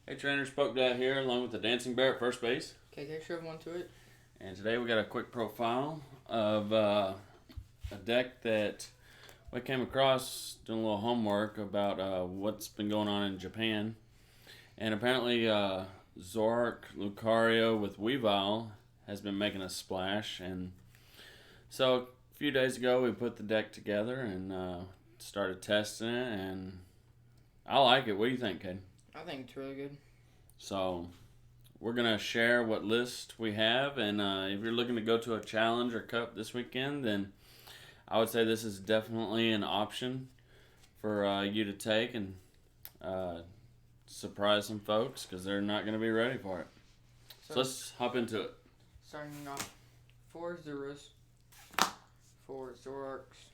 Hey trainers, Poke Dad here, along with the Dancing Bear at first base. KK shoved one to it. And today we got a quick profile of a deck that we came across doing a little homework about what's been going on in Japan. And apparently, Zoroark Lucario with Weavile has been making a splash. And so a few days ago, we put the deck together and started testing it. And I like it. What do you think, Kid? I think it's really good. So we're gonna share what list we have, and if you're looking to go to a challenge or cup this weekend, then I would say this is definitely an option for you to take and uh, surprise some folks because they're not gonna be ready for it. So let's hop into it. Starting off 4 Zeros, 4 Zoroarks,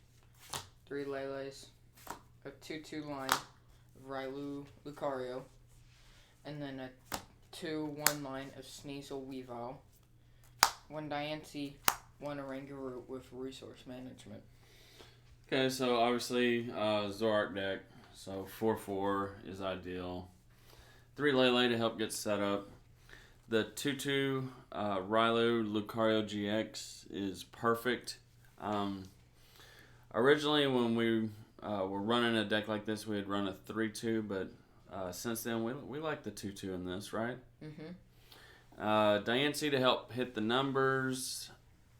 3 Lele's, a 2-2 line of Lucario, and then a 2-1 line of Sneasel Weavile, 1 Diancie, 1 Oranguru with Resource Management. Okay, so obviously Zoroark deck, so 4-4 is ideal. 3 Lele to help get set up. The 2-2 Rylu Lucario GX is perfect. Originally, when we were running a deck like this, we would run a 3-2, but since then, we like the 2-2 in this, right? Mm-hmm. Diancie to help hit the numbers.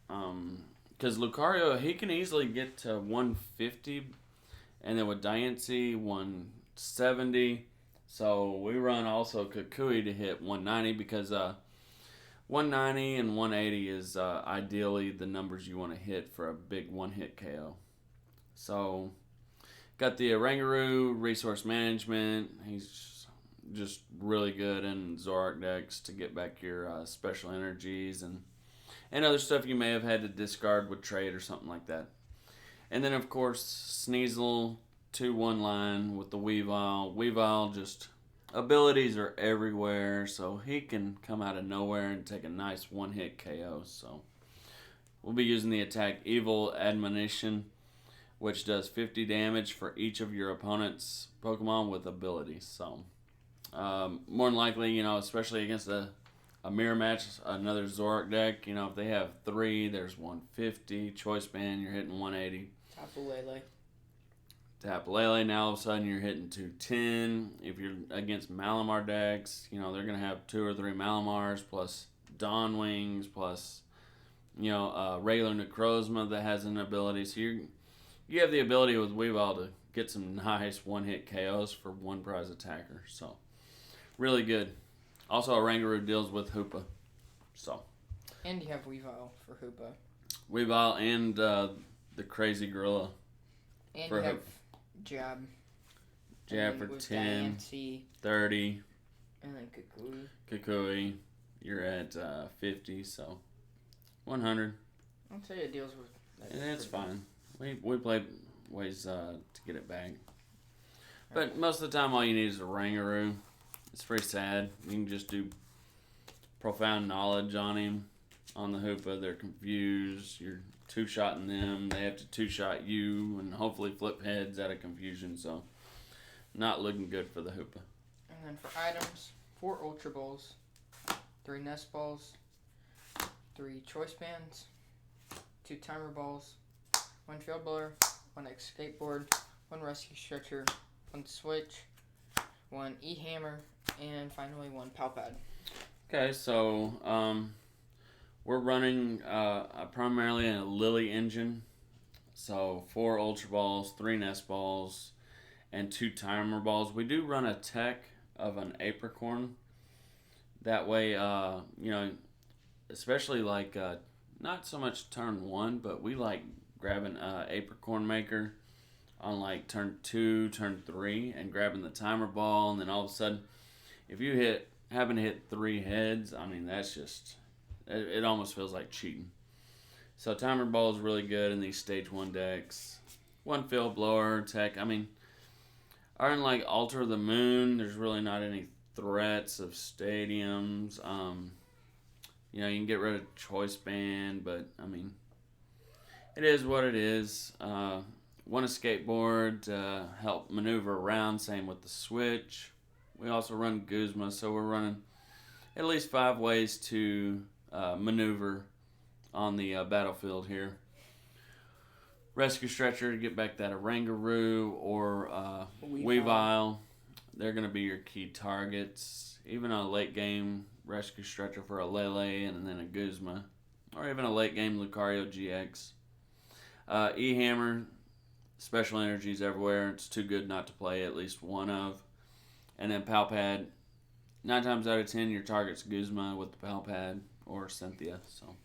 Because Lucario, he can easily get to 150, and then with Diancie, 170. So we run also Kukui to hit 190 because 190 and 180 is ideally the numbers you want to hit for a big one-hit KO. So got the Oranguru Resource Management. He's just really good in Zoroark decks to get back your special energies and other stuff you may have had to discard with trade or something like that. And then, of course, Sneasel 2-1 line with the Weavile. Weavile just abilities are everywhere, so he can come out of nowhere and take a nice one-hit KO. So we'll be using the attack Evil Admonition, which does 50 damage for each of your opponent's Pokemon with abilities. So more than likely, especially against a mirror match, another Zoroark deck, if they have 3, there's 150. Choice Band, you're hitting 180. Tapu Lele. Tapu Lele, now all of a sudden you're hitting 210. If you're against Malamar decks, they're going to have 2 or 3 Malamars plus Dawn Wings plus, regular Necrozma that has an ability. So you have the ability with Weavile to get some nice one-hit KOs for one prize attacker. So really good. Also, Oranguru deals with Hoopa. So. And you have Weavile for Hoopa. Weavile and the Crazy Gorilla. And you have Jab. Jab for 10, Diancie, 30. and then Kukui. Kukui, you're at 50, so 100. I'd say it deals with... And it's fine. We play ways to get it back. But most of the time, all you need is a Oranguru. It's pretty sad. You can just do Profound Knowledge on him, on the Hoopa. They're confused. You're two-shotting them. They have to two-shot you and hopefully flip heads out of confusion. So, not looking good for the Hoopa. And then for items, 4 Ultra Balls, 3 Nest Balls, 3 Choice Bands, 2 Timer Balls, 1 Field Blower, 1 Skateboard, 1 Rescue Stretcher, 1 Switch, 1 E-Hammer, and finally 1 Palpad. Okay, so we're running primarily a Lily engine. So 4 Ultra Balls, 3 Nest Balls, and 2 Timer Balls. We do run a tech of an Apricorn. That way, especially like not so much turn 1, but we like grabbing Apricorn Maker on like turn 2, turn 3, and grabbing the Timer Ball, and then all of a sudden, if you happen to hit 3 heads, I mean, that's just, it almost feels like cheating. So Timer Ball is really good in these Stage 1 decks. 1 Field Blower, tech, I mean, are in like Altar of the Moon, there's really not any threats of stadiums. You can get rid of Choice Band, but, I mean, it is what it is. Want a skateboard to help maneuver around, same with the Switch. We also run Guzma, so we're running at least 5 ways to maneuver on the battlefield here. Rescue Stretcher to get back that Orangaroo or Weavile. They're going to be your key targets. Even a late game Rescue Stretcher for a Lele and then a Guzma. Or even a late game Lucario GX. E-Hammer, special energies everywhere. It's too good not to play at least one of. And then Palpad. 9 times out of 10, your target's Guzma with the Palpad or Cynthia. So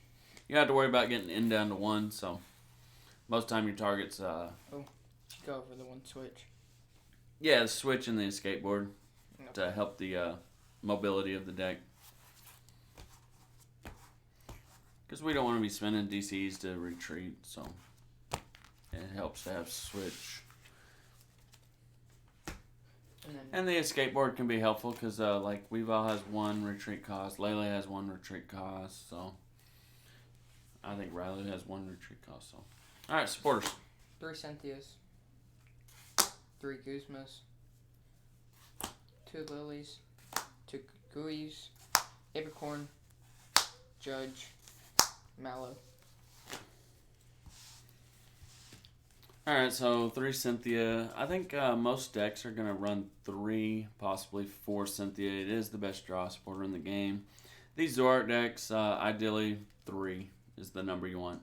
you don't have to worry about getting in down to 1. So most time your target's... go over the one switch. Yeah, the switch and the escape board to help the mobility of the deck. Because we don't want to be spending DCs to retreat, so it helps to have switch. And the escape board can be helpful because like Weavile has 1 retreat cost, Lele has 1 retreat cost, so I think Riley has 1 retreat cost. So, all right, supporters. 3 Cynthias, 3 Guzmas, 2 Lilies, 2 Guis, Apricorn, Judge, Mallow. Alright, so 3 Cynthia. I think most decks are going to run 3, possibly 4 Cynthia. It is the best draw supporter in the game. These Zoroark decks, ideally 3 is the number you want.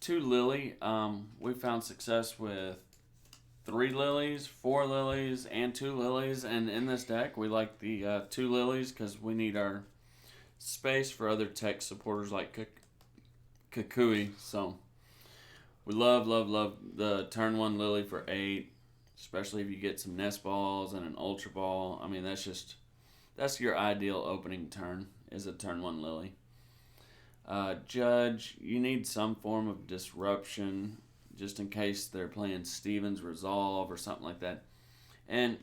2 Lily. We found success with 3 Lilies, 4 Lilies, and 2 Lilies. And in this deck, we like the 2 Lilies because we need our space for other tech supporters like Kukui. So we love the turn 1 Lily for 8, especially if you get some Nest Balls and an Ultra Ball. I mean, that's your ideal opening turn, is a turn 1 Lily. Judge, you need some form of disruption just in case they're playing Steven's Resolve or something like that. And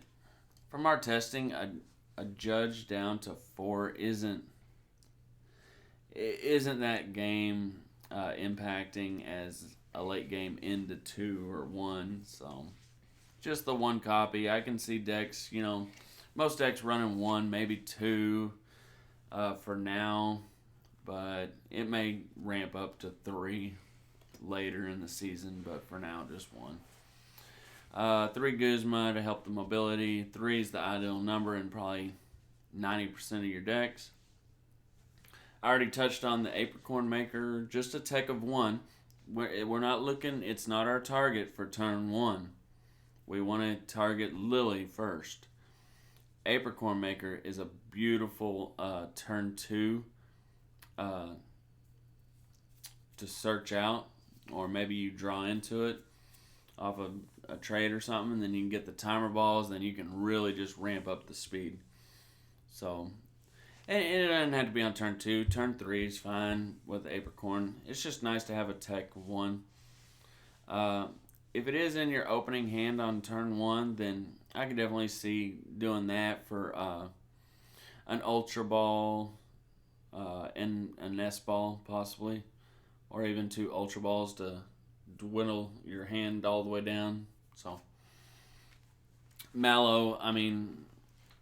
from our testing, a Judge down to 4 isn't that game impacting as a late game into 2 or 1. So just the 1 copy. I can see decks, most decks running 1, maybe 2 for now, but it may ramp up to 3 later in the season, but for now just 1. 3 Guzma to help the mobility. 3 is the ideal number in probably 90% of your decks. I already touched on the Apricorn Maker, just a tech of 1. We're not looking, it's not our target for turn 1. We want to target Lily first. Apricorn Maker is a beautiful turn 2 to search out, or maybe you draw into it off of a trade or something, and then you can get the timer balls, then you can really just ramp up the speed. So, and it doesn't have to be on turn 2. Turn 3 is fine with Apricorn. It's just nice to have a tech 1. If it is in your opening hand on turn 1, then I could definitely see doing that for an Ultra Ball and a Nest Ball, possibly. Or even 2 Ultra Balls to dwindle your hand all the way down. So, Mallow, I mean,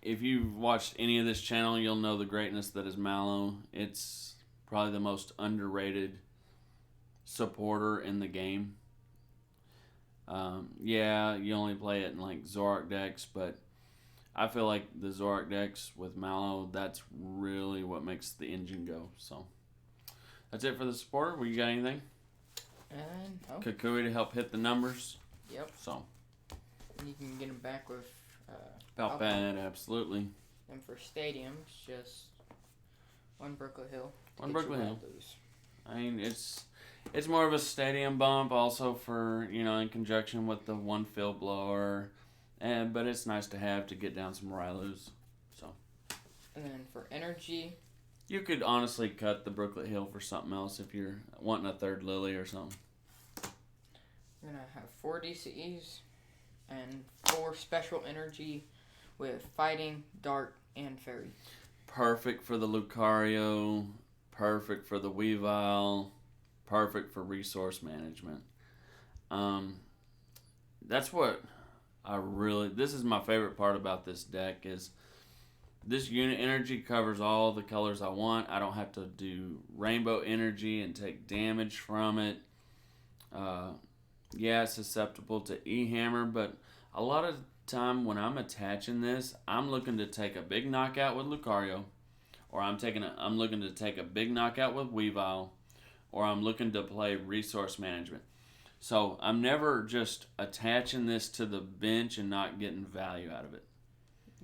if you've watched any of this channel, you'll know the greatness that is Mallow. It's probably the most underrated supporter in the game. Yeah, you only play it in like Zoroark decks, but I feel like the Zoroark decks with Mallow, that's really what makes the engine go. So that's it for the supporter. You got anything? No. Kukui to help hit the numbers. Yep. So you can get them back with Palpad, absolutely. And for stadiums, just 1 Brooklyn Hill. 1 Brooklyn Hill. I mean, it's more of a stadium bump, also for in conjunction with the 1 field blower, but it's nice to have to get down some Rylus. So. And then for energy, you could honestly cut the Brooklet Hill for something else if you're wanting a 3rd Lily or something. We're gonna have 4 DCEs and 4 special energy with fighting, dart, and fairy. Perfect for the Lucario, perfect for the Weavile, perfect for resource management. That's what This is my favorite part about this deck is this unit energy covers all the colors I want. I don't have to do rainbow energy and take damage from it. Yeah, it's susceptible to E-Hammer, but a lot of the time when I'm attaching this, I'm looking to take a big knockout with Lucario, or I'm looking to take a big knockout with Weavile, or I'm looking to play resource management. So I'm never just attaching this to the bench and not getting value out of it.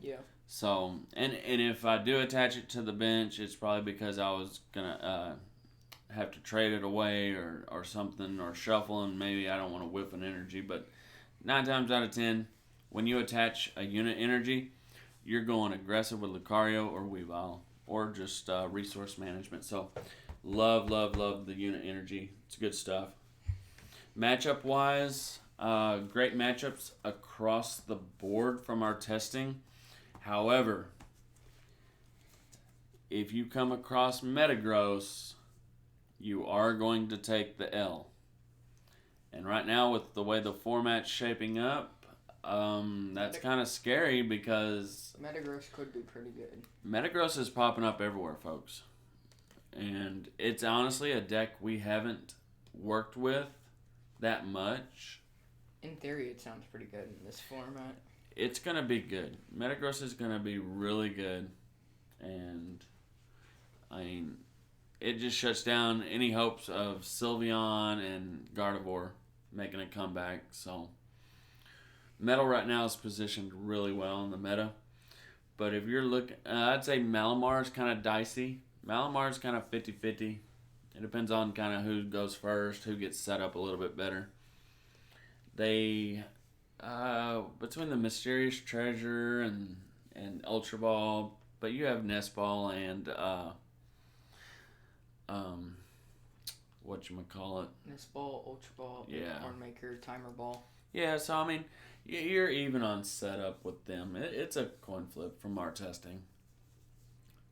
Yeah. So, and if I do attach it to the bench, it's probably because I was going to have to trade it away or something, or shuffle, and maybe I don't want to whip an energy. But 9 times out of 10, when you attach a unit energy, you're going aggressive with Lucario or Weavile, or just resource management. So, love the unit energy. It's good stuff. Matchup wise, great matchups across the board from our testing. However, if you come across Metagross, you are going to take the L. And right now, with the way the format's shaping up, that's kind of scary because Metagross could be pretty good. Metagross is popping up everywhere, folks. And it's honestly a deck we haven't worked with that much. In theory, it sounds pretty good in this format. It's going to be good. Metagross is going to be really good. And, I mean, it just shuts down any hopes of Sylveon and Gardevoir making a comeback. So, Metal right now is positioned really well in the meta. But if you're looking, I'd say Malamar is kind of dicey. Malamar is kind of 50-50. It depends on kind of who goes first, who gets set up a little bit better. They, between the Mysterious Treasure and Ultra Ball, but you have Nest Ball and, whatchamacallit? Nest Ball, Ultra Ball, Yeah. Horn Maker, Timer Ball. Yeah, so I mean, you're even on setup with them. It's a coin flip from our testing.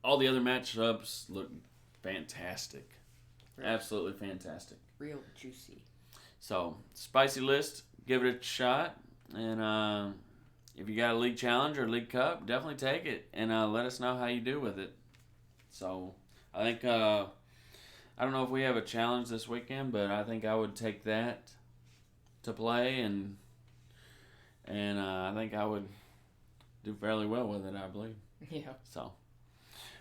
All the other matchups look fantastic. Really? Absolutely fantastic. Real juicy. So, spicy list, give it a shot. And if you got a league challenge or league cup, definitely take it. And let us know how you do with it. So, I think, I don't know if we have a challenge this weekend, but I think I would take that to play. And I think I would do fairly well with it, I believe. Yeah. So,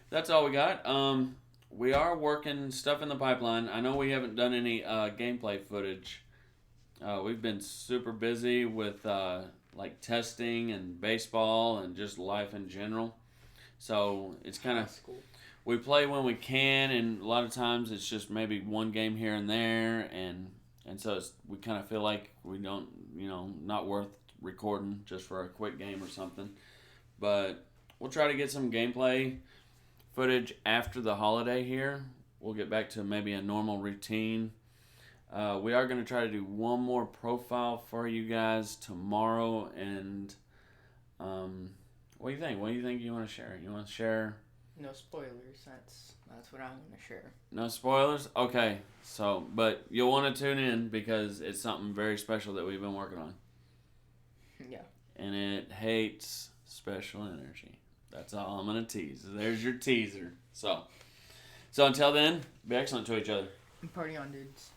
that's all we got. We are working stuff in the pipeline. I know we haven't done any gameplay footage. We've been super busy with like testing and baseball and just life in general. So it's kind of, we play when we can, and a lot of times it's just maybe one game here and there, and so we kind of feel like we don't, not worth recording just for a quick game or something. But we'll try to get some gameplay footage after the holiday here. We'll get back to maybe a normal routine. We are going to try to do one more profile for you guys tomorrow. And what do you think? What do you think you want to share? You want to share? No spoilers. That's what I want to share. No spoilers? Okay. So, but you'll want to tune in because it's something very special that we've been working on. Yeah. And it hates special energy. That's all I'm going to tease. There's your teaser. So until then, be excellent to each other. Party on, dudes.